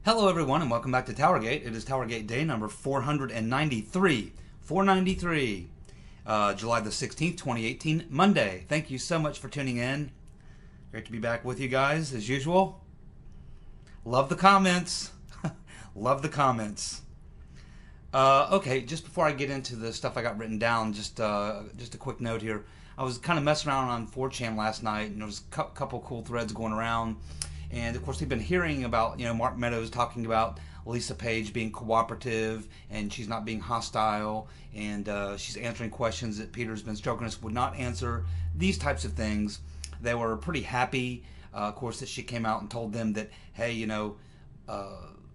Hello everyone and welcome back to TowerGate. It is TowerGate day number 493. 493. July the 16th, 2018, Monday. Thank you so much for tuning in. Great to be back with you guys as usual. Love the comments. Love the comments. Okay, just before I get into the stuff I got written down, just a quick note here. I was kind of messing around on 4chan last night, and there was a couple cool threads going around. And of course, we've been hearing about, Mark Meadows talking about Lisa Page being cooperative and she's not being hostile, and she's answering questions that Peter's been stroking us would not answer. These types of things. They were pretty happy, of course, that she came out and told them that, hey, Rodenstein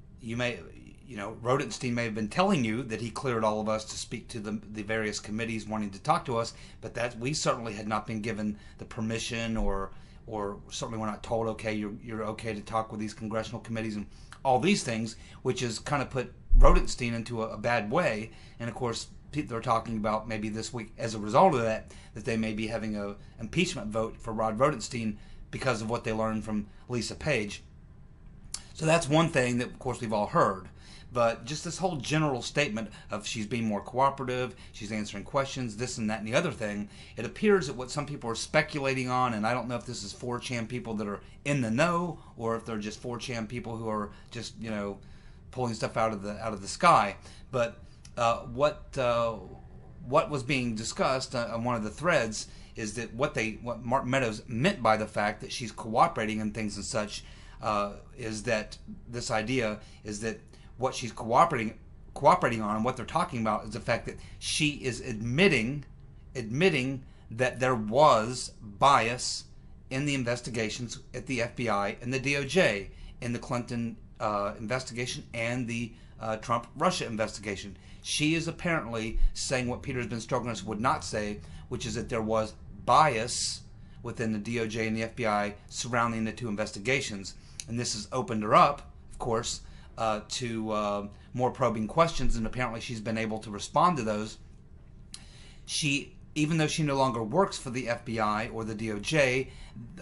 may have been telling you that he cleared all of us to speak to the various committees wanting to talk to us, but that we certainly had not been given the permission or certainly we're not told, okay, you're okay to talk with these congressional committees and all these things, which has kind of put Rodenstein into a bad way. And of course, people are talking about maybe this week, as a result of that they may be having a impeachment vote for Rod Rodenstein because of what they learned from Lisa Page. So that's one thing that, of course, we've all heard. But just this whole general statement of she's being more cooperative, she's answering questions, this and that and the other thing, it appears that what some people are speculating on, and I don't know if this is 4chan people that are in the know or if they're just 4chan people who are just, pulling stuff out of the sky. But what was being discussed on one of the threads is that what Mark Meadows meant by the fact that she's cooperating and things and such is that this idea is that what she's cooperating on, and what they're talking about is the fact that she is admitting that there was bias in the investigations at the FBI and the DOJ in the Clinton investigation and the Trump-Russia investigation. She is apparently saying what Peter's been stroking us would not say, which is that there was bias within the DOJ and the FBI surrounding the two investigations. And this has opened her up, of course, to more probing questions, and apparently she's been able to respond to those. Even though she no longer works for the FBI or the DOJ,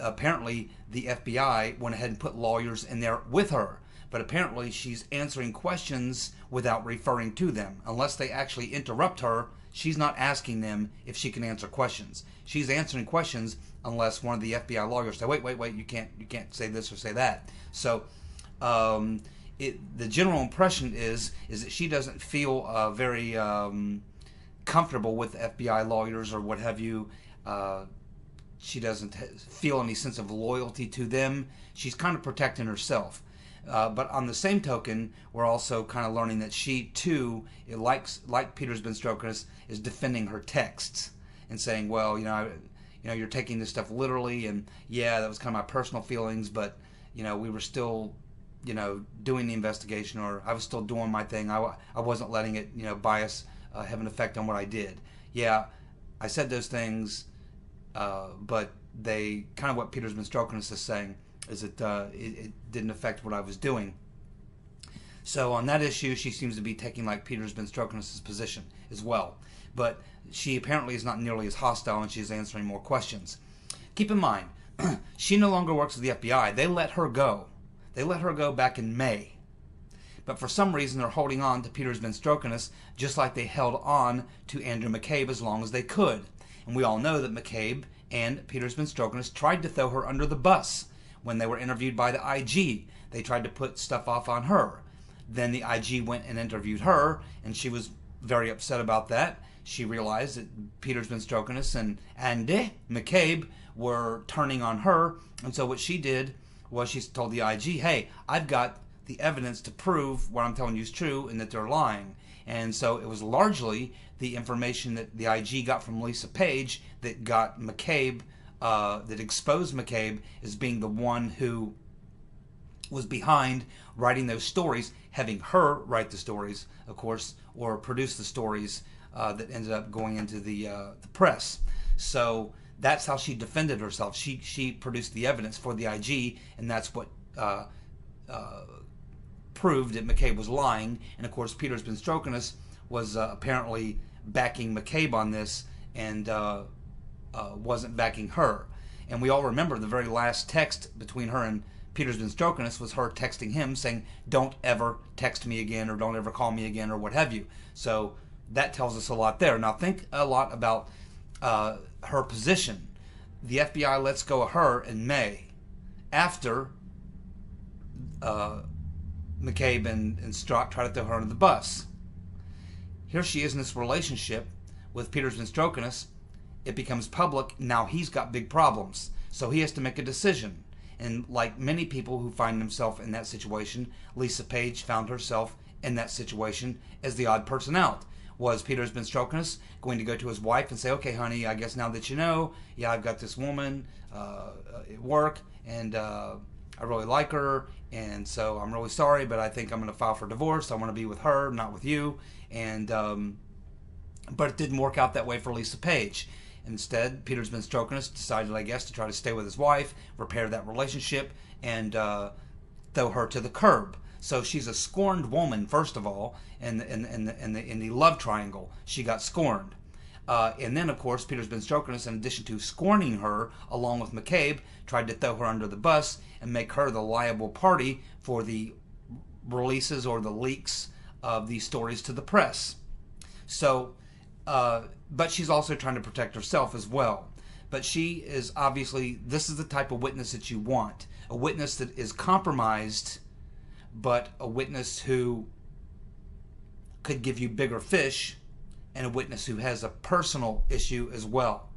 apparently the FBI went ahead and put lawyers in there with her. But apparently she's answering questions without referring to them. Unless they actually interrupt her, she's not asking them if she can answer questions. She's answering questions unless one of the FBI lawyers say, wait, you can't say this or say that. So the general impression is that she doesn't feel very comfortable with FBI lawyers or what have you. She doesn't feel any sense of loyalty to them. She's kind of protecting herself. But on the same token, we're also kind of learning that she too, like Peter's been stroking us, is defending her texts and saying, well, you're taking this stuff literally, and yeah, that was kind of my personal feelings, but we were still doing the investigation, or I was still doing my thing. I wasn't letting it, bias have an effect on what I did. Yeah, I said those things, but they kind of what Peter's been stroking us is saying is that it didn't affect what I was doing. So on that issue, she seems to be taking like Peter's been stroking us' position as well. But she apparently is not nearly as hostile, and she's answering more questions. Keep in mind, she no longer works with the FBI. They let her go. They let her go back in May. But for some reason, they're holding on to Peter's been stroking us, just like they held on to Andrew McCabe as long as they could. And we all know that McCabe and Peter's been stroking us tried to throw her under the bus when they were interviewed by the IG. They tried to put stuff off on her. Then the IG went and interviewed her, and she was very upset about that. She realized that Peter's been stroking us and McCabe were turning on her. And so what she did was she told the IG, hey, I've got the evidence to prove what I'm telling you is true and that they're lying. And so it was largely the information that the IG got from Lisa Page that got McCabe, that exposed McCabe as being the one who was behind writing those stories, having her write the stories, of course, or produce the stories that ended up going into the press. So that's how she defended herself. She produced the evidence for the IG, and that's what proved that McCabe was lying. And of course, Peter's been stroking us was apparently backing McCabe on this and wasn't backing her. And we all remember the very last text between her and Peter's been stroking us was her texting him saying, don't ever text me again, or don't ever call me again, or what have you. So that tells us a lot there. Now think a lot about her position. The FBI lets go of her in May after McCabe and Strzok try to throw her under the bus. Here she is in this relationship with Peter's been stroking us. It becomes public. Now he's got big problems. So he has to make a decision. And like many people who find themselves in that situation, Lisa Page found herself in that situation as the odd person out. Was Peter's been stroking us going to go to his wife and say, okay, honey, I guess now that you know, yeah, I've got this woman at work, and I really like her, and so I'm really sorry, but I think I'm going to file for divorce. I want to be with her, not with you. And but it didn't work out that way for Lisa Page. Instead, Peter's been stroking us decided, I guess, to try to stay with his wife, repair that relationship, and throw her to the curb. So she's a scorned woman, first of all, in the love triangle. She got scorned. And then, of course, Peter's been stroking us, in addition to scorning her, along with McCabe, tried to throw her under the bus and make her the liable party for the releases or the leaks of these stories to the press. So, but she's also trying to protect herself as well. But she is obviously, this is the type of witness that you want. A witness that is compromised, but a witness who could give you bigger fish, and a witness who has a personal issue as well.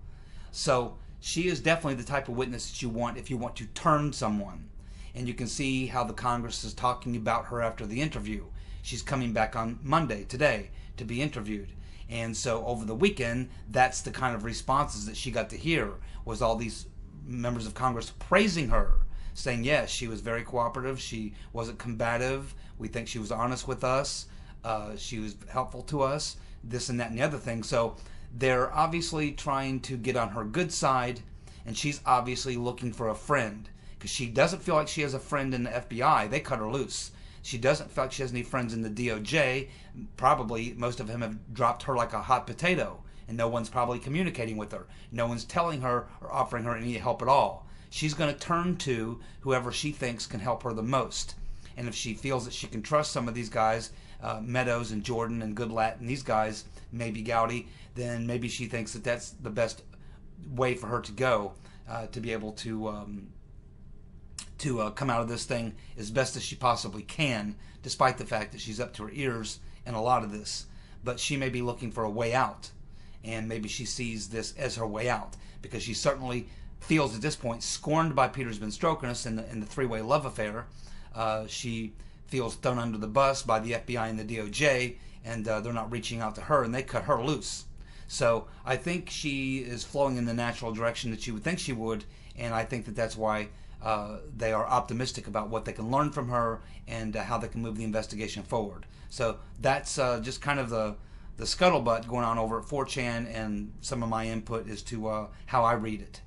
So she is definitely the type of witness that you want if you want to turn someone. And you can see how the Congress is talking about her after the interview. She's coming back on Monday, today, to be interviewed. And so over the weekend, that's the kind of responses that she got to hear, was all these members of Congress praising her, saying, yes, she was very cooperative, she wasn't combative, we think she was honest with us, she was helpful to us, this and that and the other thing. So they're obviously trying to get on her good side, and she's obviously looking for a friend, because she doesn't feel like she has a friend in the FBI. They cut her loose. She doesn't feel like she has any friends in the DOJ. Probably most of them have dropped her like a hot potato, and no one's probably communicating with her. No one's telling her or offering her any help at all. She's going to turn to whoever she thinks can help her the most. And if she feels that she can trust some of these guys, Meadows and Jordan and Goodlatte and these guys, maybe Gowdy, then maybe she thinks that that's the best way for her to go, to be able to come out of this thing as best as she possibly can, despite the fact that she's up to her ears in a lot of this. But she may be looking for a way out, and maybe she sees this as her way out, because she certainly feels at this point scorned by Peter's been stroking us in the three-way love affair. She feels thrown under the bus by the FBI and the DOJ, and they're not reaching out to her, and they cut her loose. So I think she is flowing in the natural direction that you would think she would, and I think that that's why they are optimistic about what they can learn from her and how they can move the investigation forward. So that's just kind of the scuttlebutt going on over at 4chan, and some of my input as to how I read it.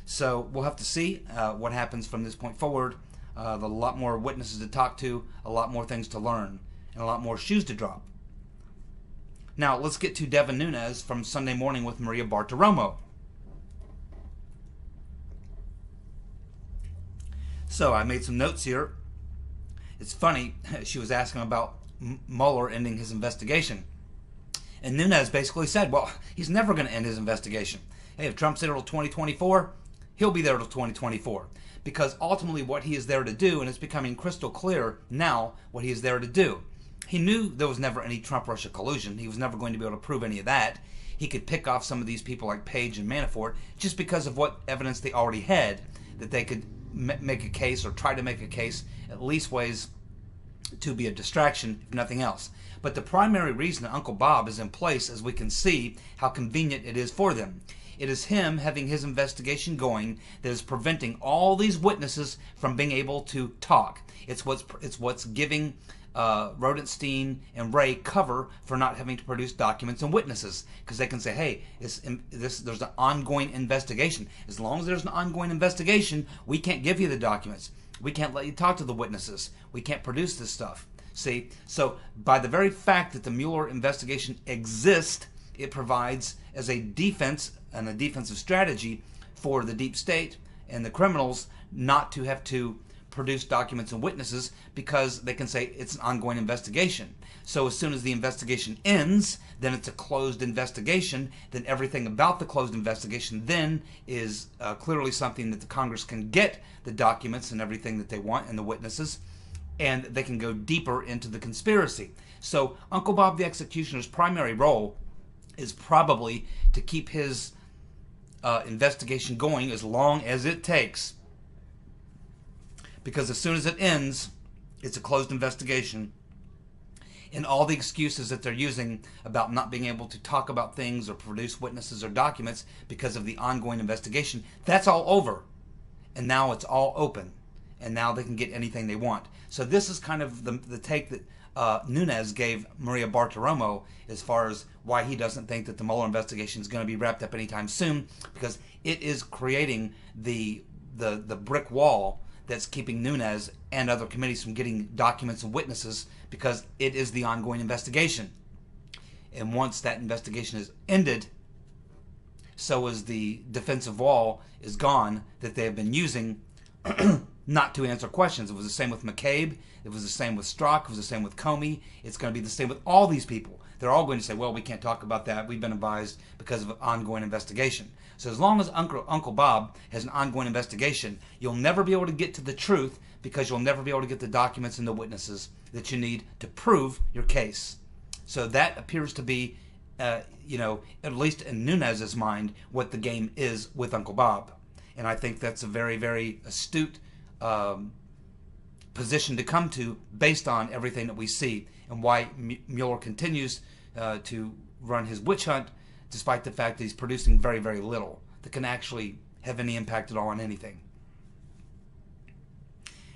So we'll have to see what happens from this point forward. A lot more witnesses to talk to, a lot more things to learn, and a lot more shoes to drop. Now let's get to Devin Nunes from Sunday Morning with Maria Bartiromo. So I made some notes here. It's funny, she was asking about Mueller ending his investigation. And Nunes basically said, well, he's never going to end his investigation. Hey, if Trump's there till 2024, he'll be there till 2024. Because ultimately what he is there to do, and it's becoming crystal clear now what he is there to do. He knew there was never any Trump-Russia collusion. He was never going to be able to prove any of that. He could pick off some of these people like Page and Manafort just because of what evidence they already had, that they could make a case or try to make a case, at least ways to be a distraction, if nothing else. But the primary reason that Uncle Bob is in place, as we can see how convenient it is for them. It is him having his investigation going that is preventing all these witnesses from being able to talk. It's what's giving Rodenstein and Ray cover for not having to produce documents and witnesses, because they can say, hey, there's an ongoing investigation. As long as there's an ongoing investigation, we can't give you the documents. We can't let you talk to the witnesses. We can't produce this stuff. See, so by the very fact that the Mueller investigation exists, it provides as a defense and a defensive strategy for the deep state and the criminals not to have to produce documents and witnesses because they can say it's an ongoing investigation. So as soon as the investigation ends, then it's a closed investigation. Then everything about the closed investigation then is clearly something that the Congress can get the documents and everything that they want and the witnesses, and they can go deeper into the conspiracy. So Uncle Bob the Executioner's primary role is probably to keep his investigation going as long as it takes. Because as soon as it ends, it's a closed investigation. And all the excuses that they're using about not being able to talk about things or produce witnesses or documents because of the ongoing investigation, that's all over. And now it's all open. And now they can get anything they want. So this is kind of the take that Nunes gave Maria Bartiromo as far as why he doesn't think that the Mueller investigation is going to be wrapped up anytime soon, because it is creating the brick wall that's keeping Nunes and other committees from getting documents and witnesses, because it is the ongoing investigation. And once that investigation is ended, so is the defensive wall is gone that they have been using not to answer questions. It was the same with McCabe. It was the same with Strzok. It was the same with Comey. It's going to be the same with all these people. They're all going to say, well, we can't talk about that. We've been advised because of an ongoing investigation. So as long as Uncle Bob has an ongoing investigation, you'll never be able to get to the truth, because you'll never be able to get the documents and the witnesses that you need to prove your case. So that appears to be, at least in Nunes's mind, what the game is with Uncle Bob. And I think that's a very, very astute position to come to based on everything that we see, and why Mueller continues to run his witch hunt despite the fact that he's producing very, very little that can actually have any impact at all on anything.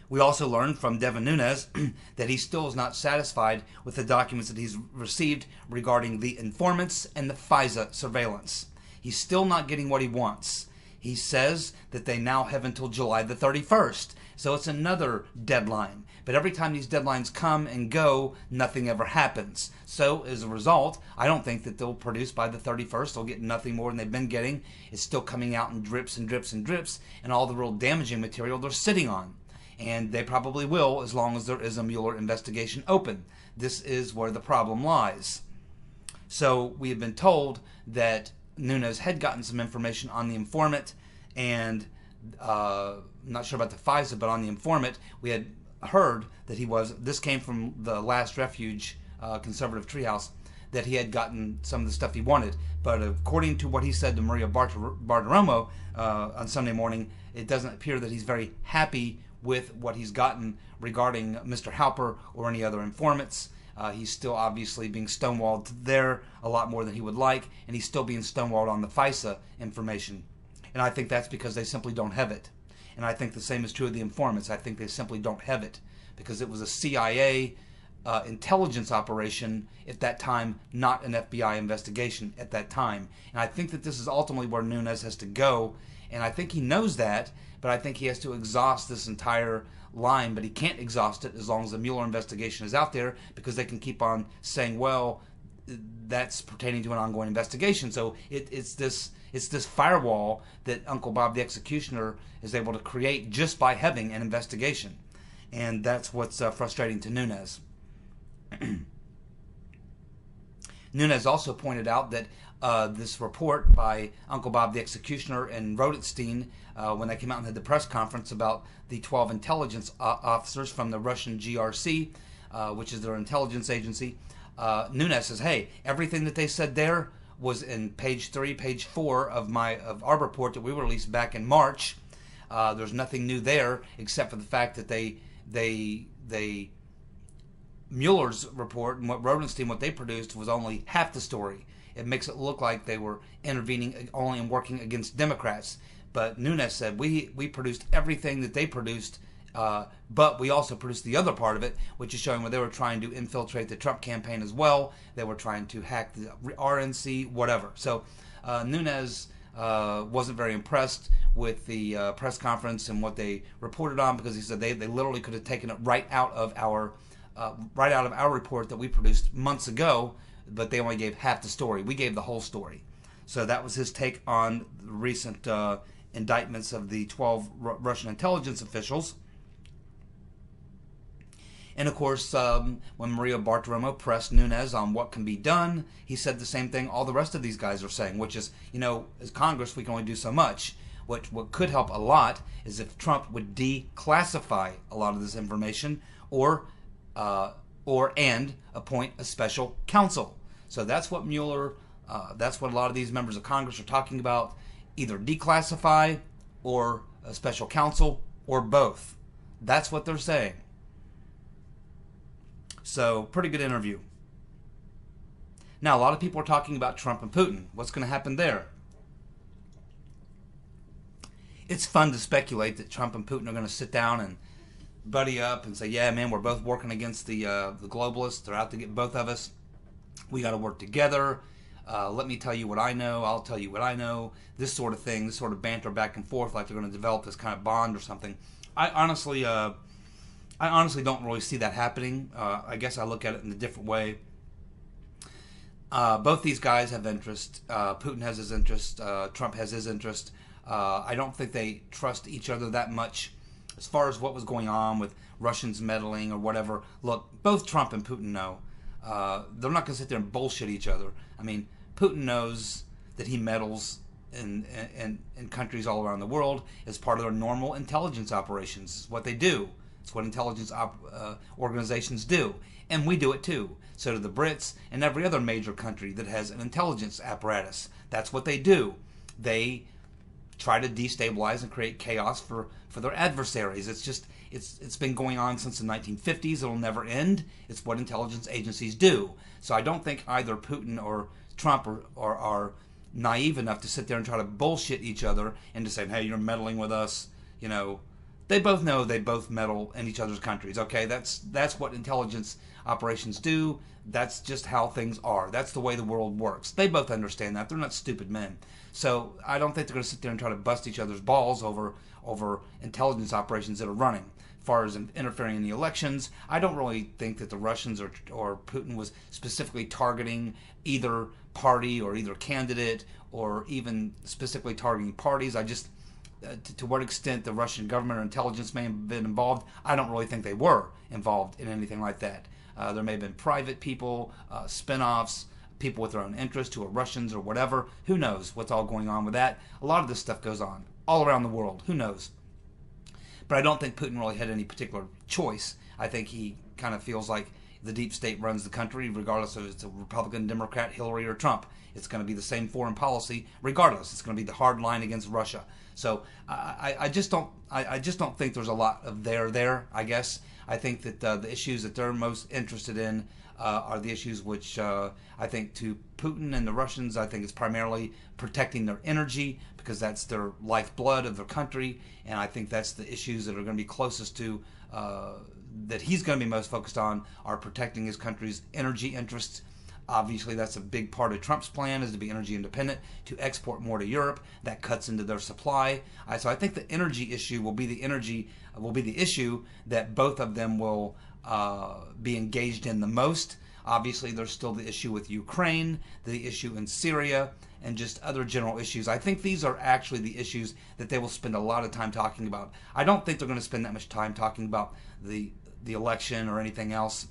We also learned from Devin Nunes that he still is not satisfied with the documents that he's received regarding the informants and the FISA surveillance. He's still not getting what he wants. He says that they now have until July the 31st. So it's another deadline. But every time these deadlines come and go, nothing ever happens. So as a result, I don't think that they'll produce by the 31st. They'll get nothing more than they've been getting. It's still coming out in drips and drips and drips, and all the real damaging material they're sitting on. And they probably will, as long as there is a Mueller investigation open. This is where the problem lies. So we have been told that Nunes had gotten some information on the informant, and I'm not sure about the FISA, but on the informant, we had heard that this came from the Last Refuge conservative treehouse, that he had gotten some of the stuff he wanted. But according to what he said to Maria Bartiromo on Sunday morning, it doesn't appear that he's very happy with what he's gotten regarding Mr. Halper or any other informants. He's still obviously being stonewalled there a lot more than he would like, and he's still being stonewalled on the FISA information. And I think that's because they simply don't have it. And I think the same is true of the informants. I think they simply don't have it, because it was a CIA intelligence operation at that time, not an FBI investigation at that time. And I think that this is ultimately where Nunes has to go, and I think he knows that, but I think he has to exhaust this entire line, but he can't exhaust it as long as the Mueller investigation is out there, because they can keep on saying, well, that's pertaining to an ongoing investigation. So it's this firewall that Uncle Bob the Executioner is able to create just by having an investigation. And that's what's frustrating to Nunes. Nunes also pointed out that this report by Uncle Bob the Executioner and Rodenstein, when they came out and had the press conference about the 12 intelligence officers from the Russian GRC, which is their intelligence agency, Nunes says, hey, everything that they said there was in page 3, page 4 of our report that we released back in March. There's nothing new there except for the fact that they Mueller's report and what Rodenstein, what they produced, was only half the story. It makes it look like they were intervening only and working against Democrats. But Nunes said, we produced everything that they produced, but we also produced the other part of it, which is showing where they were trying to infiltrate the Trump campaign as well. They were trying to hack the RNC, whatever. So Nunes wasn't very impressed with the press conference and what they reported on, because he said they literally could have taken it right out of our report that we produced months ago, but they only gave half the story. We gave the whole story. So that was his take on the recent indictments of the 12 Russian intelligence officials. And of course, when Maria Bartiromo pressed Nunes on what can be done, he said the same thing all the rest of these guys are saying, which is, as Congress, we can only do so much. What could help a lot is if Trump would declassify a lot of this information, or and appoint a special counsel. So that's what Mueller, that's what a lot of these members of Congress are talking about: either declassify or a special counsel, or both. That's what they're saying. So, pretty good interview. Now, a lot of people are talking about Trump and Putin. What's going to happen there? It's fun to speculate that Trump and Putin are going to sit down and buddy up and say, yeah, man, we're both working against the globalists. They're out to get both of us. We got to work together. Let me tell you what I know. I'll tell you what I know. This sort of thing, this sort of banter back and forth, like they're going to develop this kind of bond or something. I honestly don't really see that happening. I guess I look at it in a different way. Both these guys have interest. Putin has his interest. Trump has his interest. I don't think they trust each other that much as far as what was going on with Russians meddling or whatever. Look, both Trump and Putin know. They're not going to sit there and bullshit each other. I mean, Putin knows that he meddles in countries all around the world as part of their normal intelligence operations. It's what they do. It's what intelligence organizations do. And we do it too. So do the Brits and every other major country that has an intelligence apparatus. That's what they do. They try to destabilize and create chaos for their adversaries. It's been going on since the 1950s. It'll never end. It's what intelligence agencies do. So I don't think either Putin or Trump are naive enough to sit there and try to bullshit each other into saying, hey, you're meddling with us. They both know they both meddle in each other's countries. Okay, that's what intelligence operations do. That's just how things are. That's the way the world works. They both understand that. They're not stupid men. So I don't think they're going to sit there and try to bust each other's balls over intelligence operations that are running. As far as interfering in the elections, I don't really think that the Russians or Putin was specifically targeting either party or either candidate, or even specifically targeting parties. I just, to what extent the Russian government or intelligence may have been involved, I don't really think they were involved in anything like that. There may have been private people, spin-offs, people with their own interest who are Russians or whatever. Who knows what's all going on with that? A lot of this stuff goes on all around the world. Who knows? But I don't think Putin really had any particular choice. I think he kind of feels like the deep state runs the country, regardless of if it's a Republican, Democrat, Hillary, or Trump. It's going to be the same foreign policy, regardless. It's going to be the hard line against Russia. So I just don't think there's a lot of there. I guess I think that the issues that they're most interested in are the issues which I think to Putin and the Russians, I think it's primarily protecting their energy, because that's their lifeblood of their country, and I think that's the issues that are going to be closest to that he's going to be most focused on, are protecting his country's energy interests. Obviously, that's a big part of Trump's plan, is to be energy independent, to export more to Europe. That cuts into their supply. So I think the energy issue will be the issue that both of them will be engaged in the most. Obviously, there's still the issue with Ukraine, the issue in Syria, and just other general issues. I think these are actually the issues that they will spend a lot of time talking about. I don't think they're going to spend that much time talking about the election or anything else,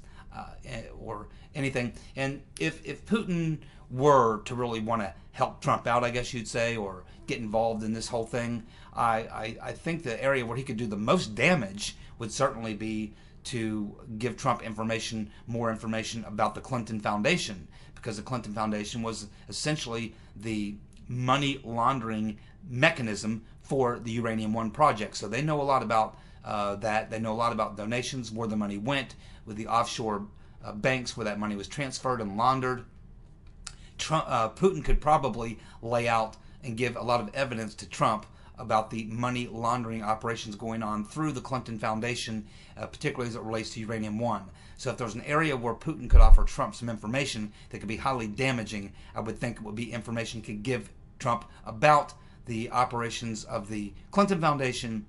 or anything. And if Putin were to really want to help Trump out, I guess you'd say, or get involved in this whole thing, I think the area where he could do the most damage would certainly be to give Trump more information about the Clinton Foundation, because the Clinton Foundation was essentially the money laundering mechanism for the Uranium One project. So they know a lot about that. They know a lot about donations, where the money went, with the offshore banks where that money was transferred and laundered. Putin could probably lay out and give a lot of evidence to Trump about the money laundering operations going on through the Clinton Foundation, particularly as it relates to Uranium One. So if there's an area where Putin could offer Trump some information that could be highly damaging, I would think it would be information he could give Trump about the operations of the Clinton Foundation,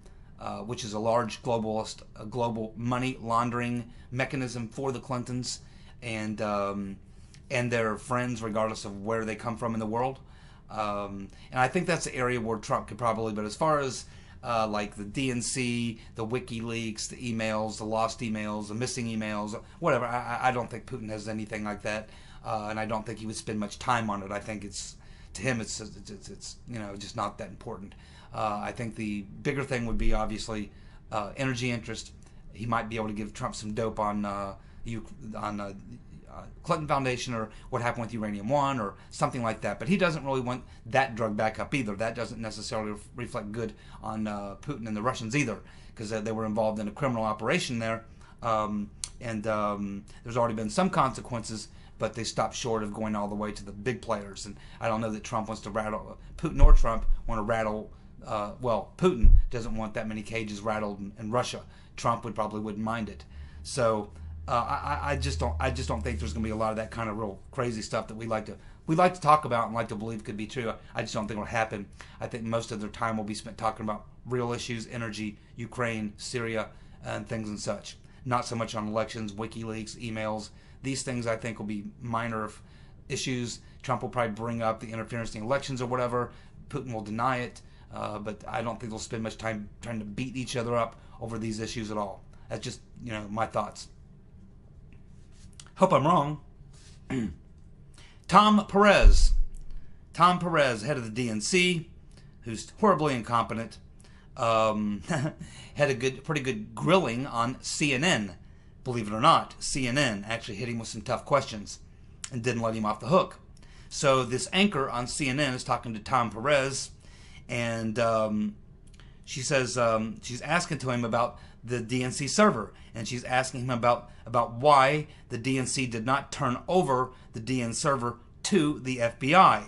which is a large global money laundering mechanism for the Clintons and their friends, regardless of where they come from in the world. And I think that's the area where Trump could probably, but as far as like the DNC, the WikiLeaks, the emails, the lost emails, the missing emails, whatever. I don't think Putin has anything like that, and I don't think he would spend much time on it. I think to him it's just not that important. I think the bigger thing would be obviously energy interest. He might be able to give Trump some dope on Clinton Foundation or what happened with Uranium One or something like that. But he doesn't really want that drug back up either. That doesn't necessarily reflect good on Putin and the Russians either, because they were involved in a criminal operation there. There's already been some consequences, but they stopped short of going all the way to the big players. And I don't know that Trump wants to rattle, Putin or Trump want to rattle, Putin doesn't want that many cages rattled in Russia. Trump wouldn't mind it. So I just don't think there's going to be a lot of that kind of real crazy stuff that we like to talk about and like to believe could be true. I just don't think it'll happen. I think most of their time will be spent talking about real issues, energy, Ukraine, Syria, and things and such. Not so much on elections, WikiLeaks, emails. These things I think will be minor issues. Trump will probably bring up the interference in the elections or whatever. Putin will deny it, but I don't think they'll spend much time trying to beat each other up over these issues at all. That's just my thoughts. Hope I'm wrong. Tom Perez, head of the DNC, who's horribly incompetent, had a pretty good grilling on CNN. Believe it or not, CNN actually hit him with some tough questions and didn't let him off the hook. So this anchor on CNN is talking to Tom Perez, and she says she's asking to him about the DNC server, and she's asking him about why the DNC did not turn over the DN server to the FBI.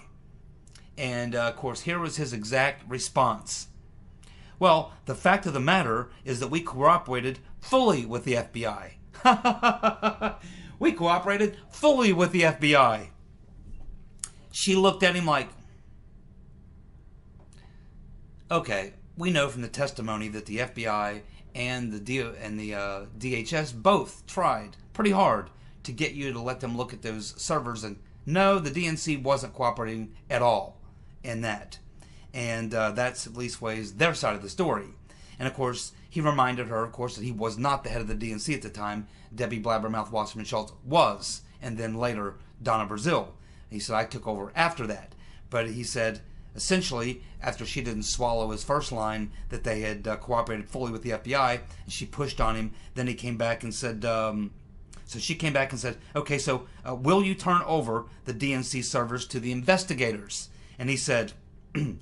And of course, here was his exact response. Well, the fact of the matter is that we cooperated fully with the FBI. We cooperated fully with the FBI. She looked at him like, okay, we know from the testimony that the FBI and the DHS both tried pretty hard to get you to let them look at those servers, and no, the DNC wasn't cooperating at all in that. And that's at least weighs their side of the story. And of course, he reminded her, of course, that he was not the head of the DNC at the time. Debbie Blabbermouth Wasserman Schultz was, and then later Donna Brazile. He said, I took over after that. But he said, essentially, after she didn't swallow his first line that they had cooperated fully with the FBI, and she pushed on him, then he came back and said, so she came back and said, okay, so will you turn over the DNC servers to the investigators? And he said,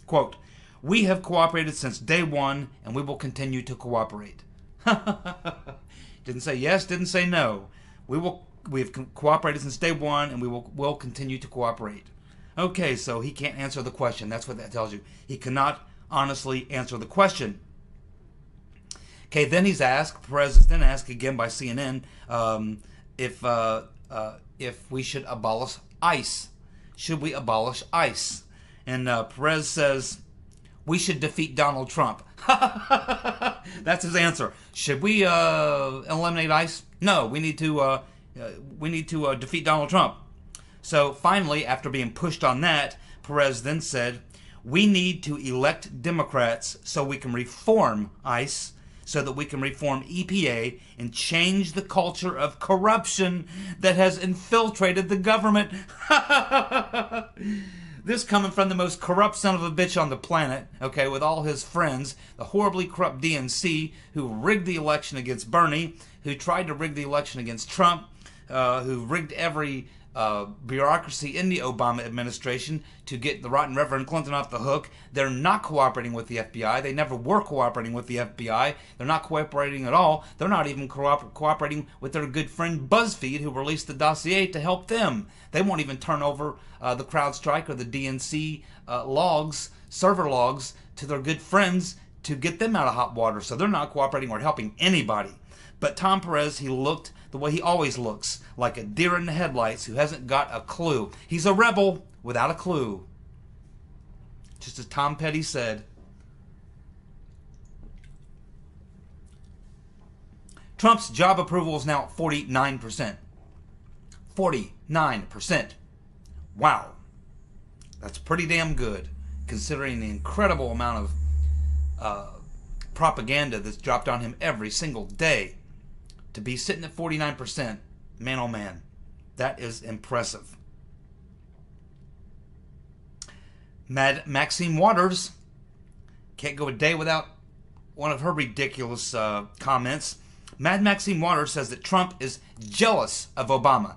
quote, we have cooperated since day one, and we will continue to cooperate. Didn't say yes, didn't say no. We've cooperated since day one, and we will continue to cooperate. Okay, so he can't answer the question. That's what that tells you. He cannot honestly answer the question. Okay, then Perez is then asked again by CNN if we should abolish ICE. Should we abolish ICE? And Perez says, we should defeat Donald Trump. That's his answer. Should we eliminate ICE? No, we need to defeat Donald Trump. So finally, after being pushed on that, Perez then said, we need to elect Democrats so we can reform ICE, so that we can reform EPA and change the culture of corruption that has infiltrated the government. This coming from the most corrupt son of a bitch on the planet, okay, with all his friends, the horribly corrupt DNC, who rigged the election against Bernie, who tried to rig the election against Trump, who rigged every bureaucracy in the Obama administration to get the rotten Reverend Clinton off the hook. They're not cooperating with the FBI. They never were cooperating with the FBI. They're not cooperating at all. They're not even cooperating with their good friend BuzzFeed, who released the dossier to help them. They won't even turn over the CrowdStrike or the DNC server logs, to their good friends to get them out of hot water. So they're not cooperating or helping anybody. But Tom Perez, he looked the way he always looks, like a deer in the headlights who hasn't got a clue. He's a rebel without a clue. Just as Tom Petty said. Trump's job approval is now at 49%. 49%. Wow. That's pretty damn good, considering the incredible amount of propaganda that's dropped on him every single day, to be sitting at 49%, man oh man, that is impressive. Maxine Waters, can't go a day without one of her ridiculous comments. Mad Maxine Waters says that Trump is jealous of Obama.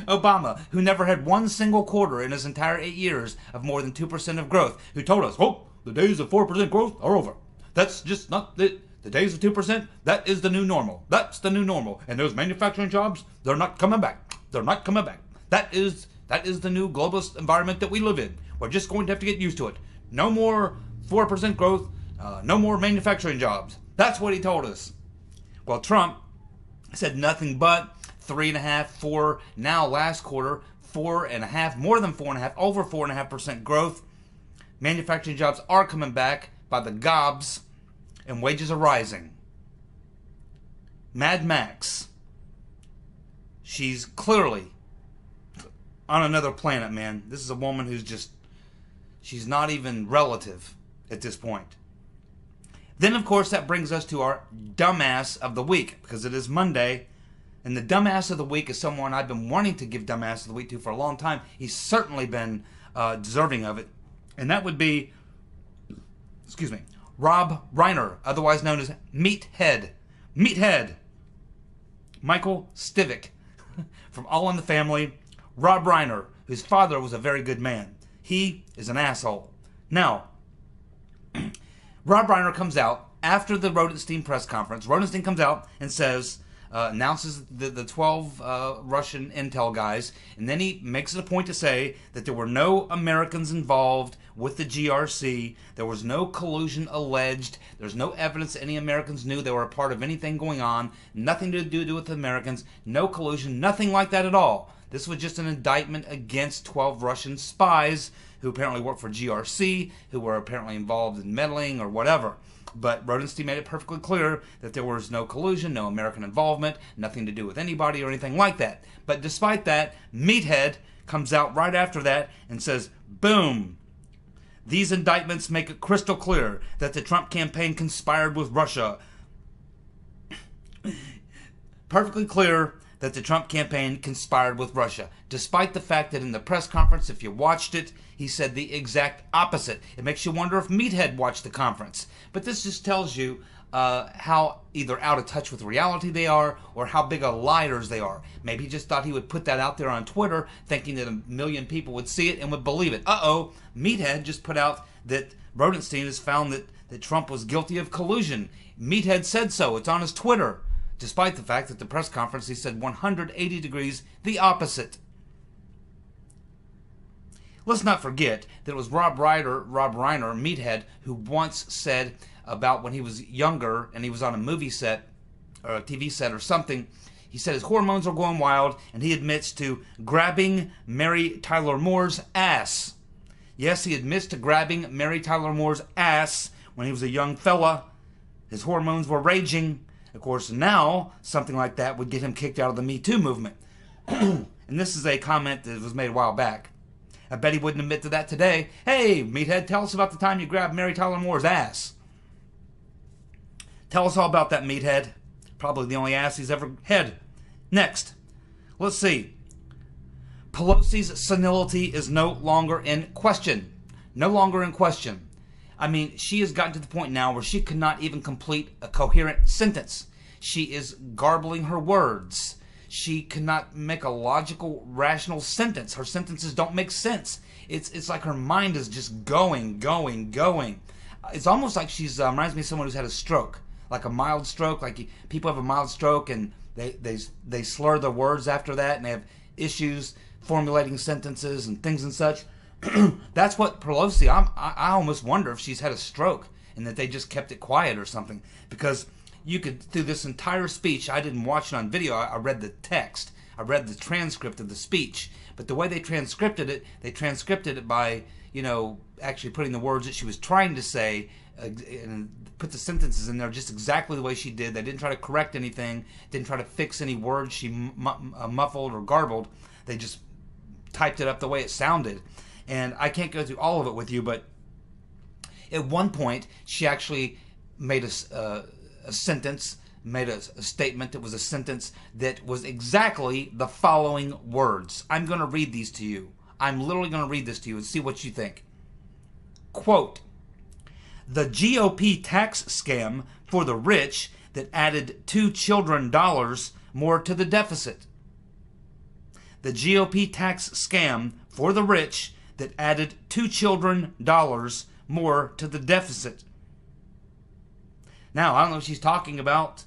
Obama, who never had one single quarter in his entire 8 years of more than 2% of growth, who told us, oh, the days of 4% growth are over. That's just not the days of 2%. That is the new normal. That's the new normal. And those manufacturing jobs, they're not coming back. They're not coming back. That is the new globalist environment that we live in. We're just going to have to get used to it. No more 4% growth. No more manufacturing jobs. That's what he told us. Well, Trump said nothing but 3.5%, 4%, now last quarter, 4.5%, more than 4.5%, over 4.5% growth. Manufacturing jobs are coming back by the gobs, and wages are rising. Mad Max, she's clearly on another planet, man. This is a woman who's just, she's not even relative at this point. Then, of course, that brings us to our dumbass of the week, because it is Monday, and the dumbass of the week is someone I've been wanting to give dumbass of the week to for a long time. He's certainly been deserving of it, and that would be, Rob Reiner, otherwise known as Meathead. Meathead. Michael Stivic, from All in the Family. Rob Reiner, whose father was a very good man. He is an asshole. Now, Rob Reiner comes out after the Rodenstein press conference. Rodenstein comes out and says, announces the 12 Russian intel guys, and then he makes it a point to say that there were no Americans involved with the GRC. There was no collusion alleged. There's no evidence any Americans knew they were a part of anything going on. Nothing to do with the Americans. No collusion. Nothing like that at all. This was just an indictment against 12 Russian spies who apparently worked for GRC, who were apparently involved in meddling or whatever. But Rodenstein made it perfectly clear that there was no collusion, no American involvement, nothing to do with anybody or anything like that. But despite that, Meathead comes out right after that and says, boom, these indictments make it crystal clear that the Trump campaign conspired with Russia. Perfectly clear that the Trump campaign conspired with Russia, despite the fact that in the press conference, if you watched it, he said the exact opposite. It makes you wonder if Meathead watched the conference. But this just tells you how either out of touch with reality they are or how big of liars they are. Maybe he just thought he would put that out there on Twitter thinking that 1 million people would see it and would believe it. Uh-oh, Meathead just put out that Rodenstein has found that Trump was guilty of collusion. Meathead said so. It's on his Twitter. Despite the fact that the press conference, he said 180 degrees the opposite. Let's not forget that it was Rob Reiner, Meathead, who once said about when he was younger and he was on a movie set or a TV set or something, he said his hormones are going wild, and he admits to grabbing Mary Tyler Moore's ass. Yes, he admits to grabbing Mary Tyler Moore's ass when he was a young fella. His hormones were raging. Of course, now, something like that would get him kicked out of the Me Too movement. And this is a comment that was made a while back. I bet he wouldn't admit to that today. Hey, Meathead, tell us about the time you grabbed Mary Tyler Moore's ass. Tell us all about that, Meathead. Probably the only ass he's ever had. Next, let's see. Pelosi's senility is no longer in question. No longer in question. I mean, she has gotten to the point now where she cannot even complete a coherent sentence. She is garbling her words. She cannot make a logical, rational sentence. Her sentences don't make sense. It's like her mind is just going. It's almost like she's reminds me of someone who's had a stroke, like a mild stroke. Like people have a mild stroke and they slur their words after that, and they have issues formulating sentences and things and such. That's what Pelosi, I almost wonder if she's had a stroke and that they just kept it quiet or something. Because you could, through this entire speech, I didn't watch it on video, I read the text. I read the transcript of the speech. But the way they transcripted it by, actually putting the words that she was trying to say and put the sentences in there just exactly the way she did. They didn't try to correct anything, didn't try to fix any words she muffled or garbled. They just typed it up the way it sounded. And I can't go through all of it with you, but at one point, she actually made a sentence, made a statement that was a sentence that was exactly the following words. I'm going to read these to you. I'm literally going to read this to you and see what you think. Quote, "The GOP tax scam for the rich that added $2 trillion more to the deficit." The GOP tax scam for the rich that added $2 trillion more to the deficit. Now, I don't know if she's talking about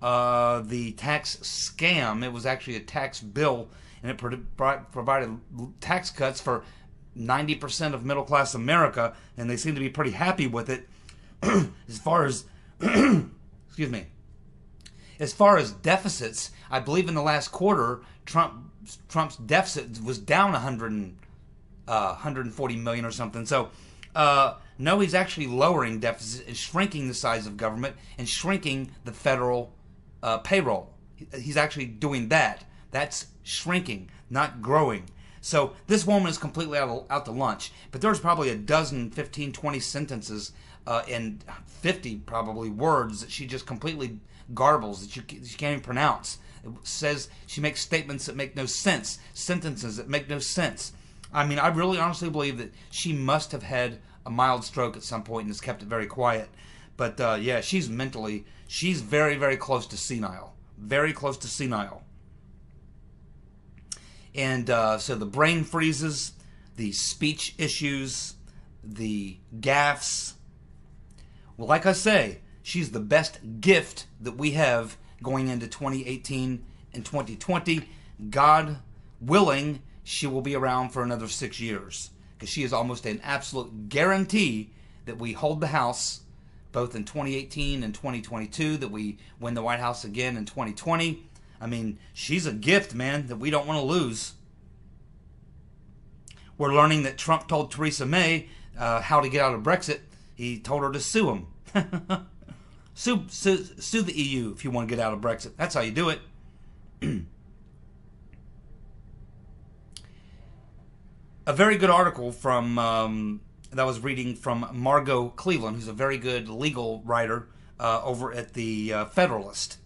the tax scam. It was actually a tax bill, and it provided tax cuts for 90% of middle-class America, and they seem to be pretty happy with it. As far as, excuse me, as far as deficits, I believe in the last quarter, Trump's deficit was down 140 million or something. So, no, he's actually lowering deficit and shrinking the size of government and shrinking the federal payroll. He's actually doing that. That's shrinking, not growing. So this woman is completely out to lunch. But there's probably a dozen, 15, 20 sentences and 50 probably words that she just completely garbles, that you can't even pronounce. It says she makes statements that make no sense, sentences that make no sense. I mean, I really honestly believe that she must have had a mild stroke at some point and has kept it very quiet. But yeah, she's very, very close to senile. Very close to senile. And so the brain freezes, the speech issues, the gaffes. Well, like I say, she's the best gift that we have going into 2018 and 2020. God willing, she will be around for another 6 years, because she is almost an absolute guarantee that we hold the House both in 2018 and 2022, that we win the White House again in 2020. I mean, she's a gift, man, that we don't want to lose. We're learning that Trump told Theresa May how to get out of Brexit. He told her to sue him. Sue the EU if you want to get out of Brexit. That's how you do it. A very good article from that I was reading from Margot Cleveland, who's a very good legal writer over at the Federalist.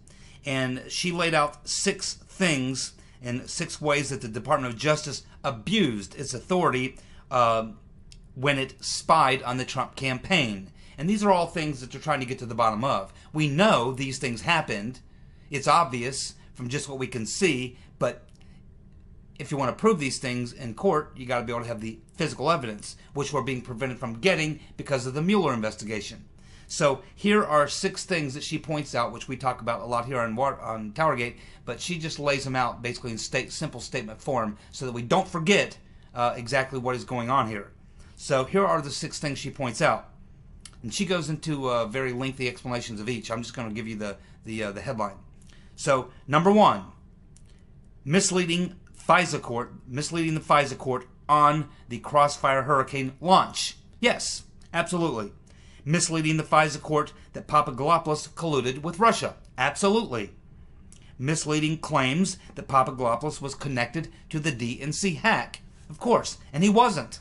And she laid out 6 things and 6 ways that the Department of Justice abused its authority when it spied on the Trump campaign. And these are all things that they're trying to get to the bottom of. We know these things happened. It's obvious from just what we can see, but if you want to prove these things in court, you got to be able to have the physical evidence, which we're being prevented from getting because of the Mueller investigation. So here are 6 things that she points out, which we talk about a lot here on TowerGate, but she just lays them out basically in simple statement form so that we don't forget exactly what is going on here. So here are the 6 things she points out. And she goes into very lengthy explanations of each. I'm just going to give you the headline. So, number 1, misleading the FISA court on the Crossfire Hurricane launch. Yes, absolutely. Misleading the FISA court that Papadopoulos colluded with Russia. Absolutely. Misleading claims that Papadopoulos was connected to the DNC hack. Of course, and he wasn't.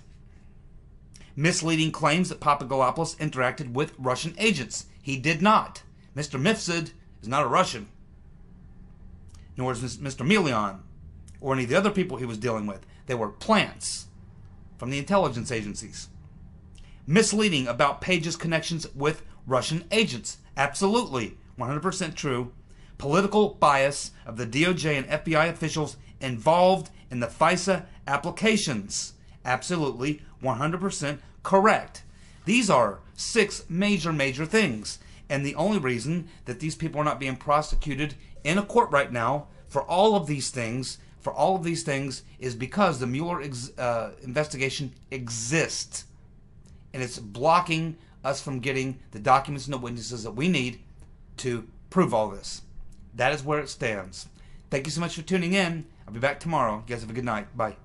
Misleading claims that Papadopoulos interacted with Russian agents. He did not. Mr. Mifsud is not a Russian. Nor is Mr. Milian or any of the other people he was dealing with. They were plants from the intelligence agencies. Misleading about Page's connections with Russian agents. Absolutely. 100% true. Political bias of the DOJ and FBI officials involved in the FISA applications. Absolutely. 100% correct. These are 6 major things. And the only reason that these people are not being prosecuted in a court right now for all of these things, is because the Mueller investigation exists. And it's blocking us from getting the documents and the witnesses that we need to prove all this. That is where it stands. Thank you so much for tuning in. I'll be back tomorrow. You guys have a good night. Bye.